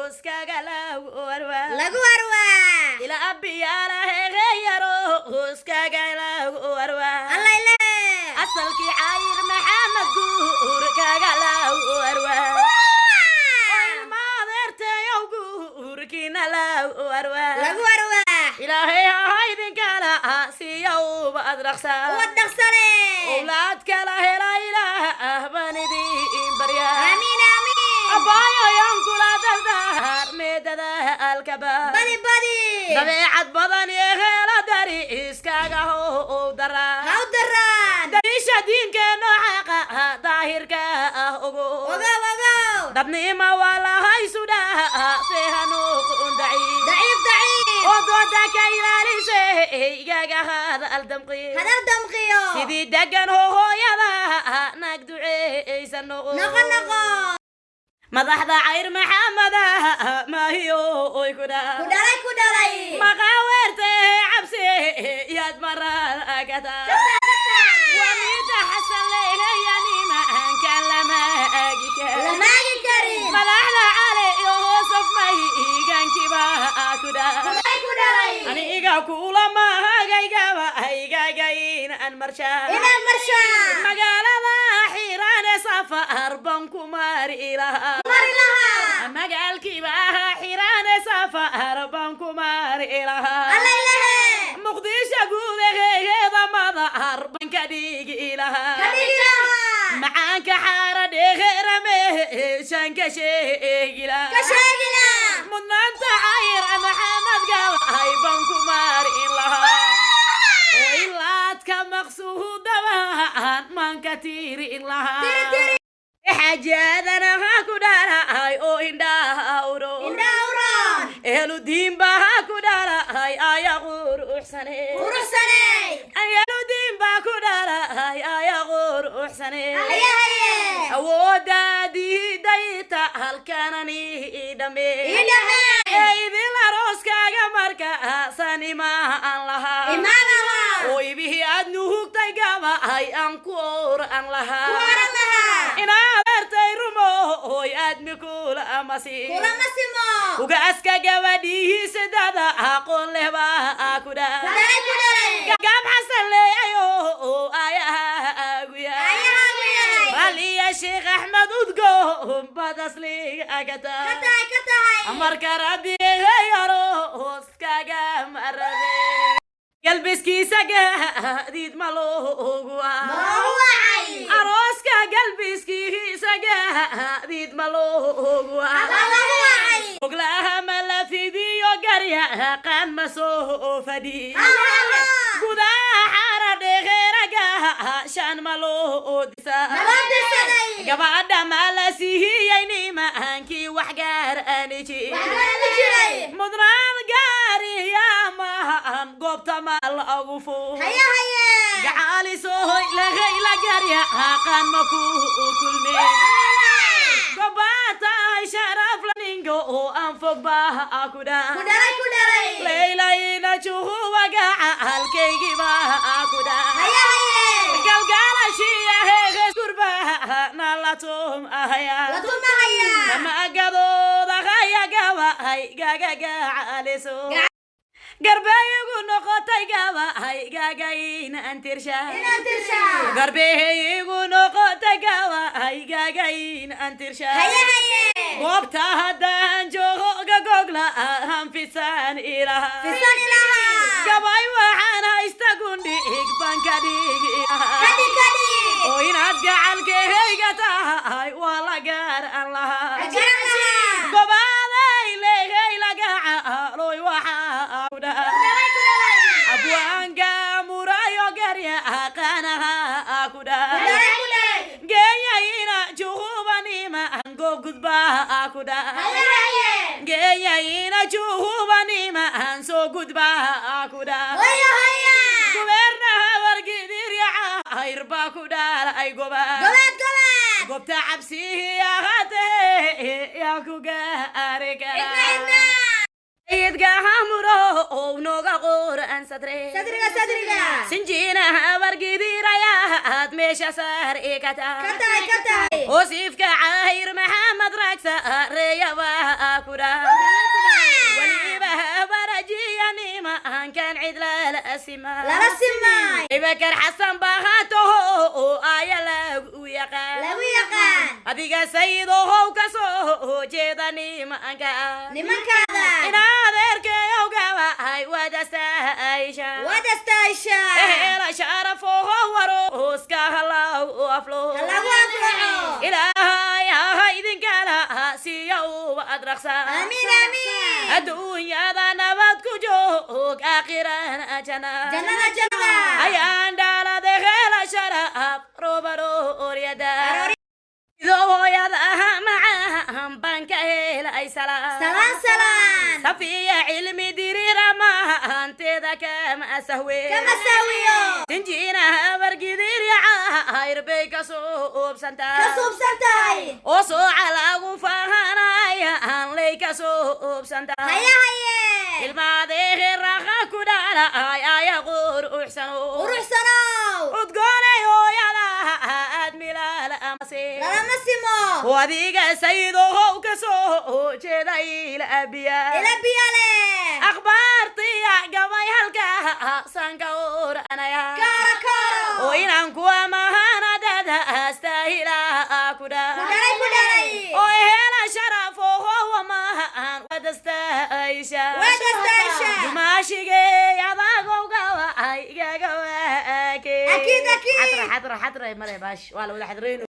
uskaga lagu arwa ila abiyala heegayaro uskaga lagu arwa alla ile asalki ayir maxamed guur kaga lagu arwa ilmaadeerte yow guurkiina lagu arwa ilaahay haydin kala siyow baad wadaqsane awlaad kala hela ilaah banidin barya amiin abaayo yankula dardar meedada alkaba badi dabeecad badan iyo heela dari iskaga how daraan dariisha diinkeeno xaqa daahirka ogo dadnima waa lahay sudhaa feehanu daciif oo dooda ka ilaalise igaga hadal damqiyo sidii degan hooyada naag duceeysan noqo madaxda cayr maxamada maahiyo oy ku dhalay maqaaweerte cabsi yaad marar agata wamida xasan leeyanima ankan lama agi karin madaxda cale iyo hoosaf mahigankiba ku dhalay aniga kulama hagaygaba haygagayn an marshaan magaalada xiiraane safar banku mari ilaha magaalkiiba xiiraane safar banku mari ilaha muqdisho gudaheeda madahar banka dhigi ilaha macaanka xaara dheerame shanka sheegila mudnaanta cayr maxamed gabay banku mari ilaha ilaadka maqsuudaban manka tiri ilaha xajaadana ha ku dhalay oo indhaha uron ehlu diinba ha ku dhalay aya quruxsane ehlu diinba ku dhalay aya quruxsane awoodaadii dayta halkanani dhame idin arooskaaga marka sanima aan lahaa oo ibihii aad nuhugtay gaba ay aan ku oran lahaa inaad ertay rumo oy aadmi kula amasimo ugaaska gabadhihiisa dada aqoon lehba ku dhalay gagaab xasan leeyayo ayahaguya waliya sheekh axmed udgo badaslig agata marka rabbi yaro hoskaga marade galbiskiisa gaadiid ma loogu arooska galbiskiisa gaadiid ma loogu oglaha ma la fidiyo garya qaan ma soo fadhi gudaha xara dheeraga shan ma loo disa gabadha ma la siiyay nimaankii wax gaar aani jiray mudnaan gaariya maahan goobta ma lagu fuu gacaali soohoy lagayla garya qaan ma ku kulme gobaatahay sharaf laningo oo aan fog baa ku dhalay leylayna juhuwa gacaalkaygii baa ku dhalay galgaalashiya heeges gurbaha nalatum ahaya kamagadooda haya gabahay gagagacaaliso garbeeygu noqotay gabahay gagayna antirsha garbeeygu noqotay gabahay gagayna antirsha goobta haddaan joogo gagogla hanfisan ilaha gabay waxaan haysta gundhig banka dhigi oo inaad gacalkehayga tahay waa la gaar aan lahaa gobaaday leegay lagacaloy waxaa ku dhalay abwaanka murayo garya aqaanaha ku dhalay geeyayna juhubanima ango gudbaa ku dhalay geeyayna juhubanima an soo gudbaa ku dhalay gubernaha wargidiryaca ayrbaa ku dhalay gobta cabsihi ahaatee yaa ku gaarega idgaha muro oo nooga qoran sadriga sinjiinaha wargidirayaad meesha saar ikata oo siifka cayr maxamed ragsa reeyaba كدا وليبها برجيني ما كان عيد لا سماي بكر حسن بغاته آية ويقان أديك سيد هو كسو جدني ما كان إن هذاك يوجا هاي ودستايشة إلى شرف هو روس كهلا وأفلو إلهي هاي ذن كلا سيو أدركسا آمين الدنيا ذا نبات كجوك أخيرا جنة أيان دالا دخل شراب روبرو ريدا ذو يدها معهم بنك أي سلام صفية علمي ديري رما أنت ذاك ما أسوي تنجينا برقي ديري عاير بيك صوب سنتاي وصو على غفانا يا ليك صوب سنتاي الماضي غير رخا كدالا يا غور أحسنو وتقولي يا لا أدمي لا أمسي وذيك سيده كسو جدي الأبياء أخبارتي قبي هلكا سانكور أنا يا وإن أنكوا ما هندد أستاهل أكودا وإهلا شرف وهو ما ودستايشا دماشي يا باغو قوا أكيد حترة يا مري باش ولا حضرين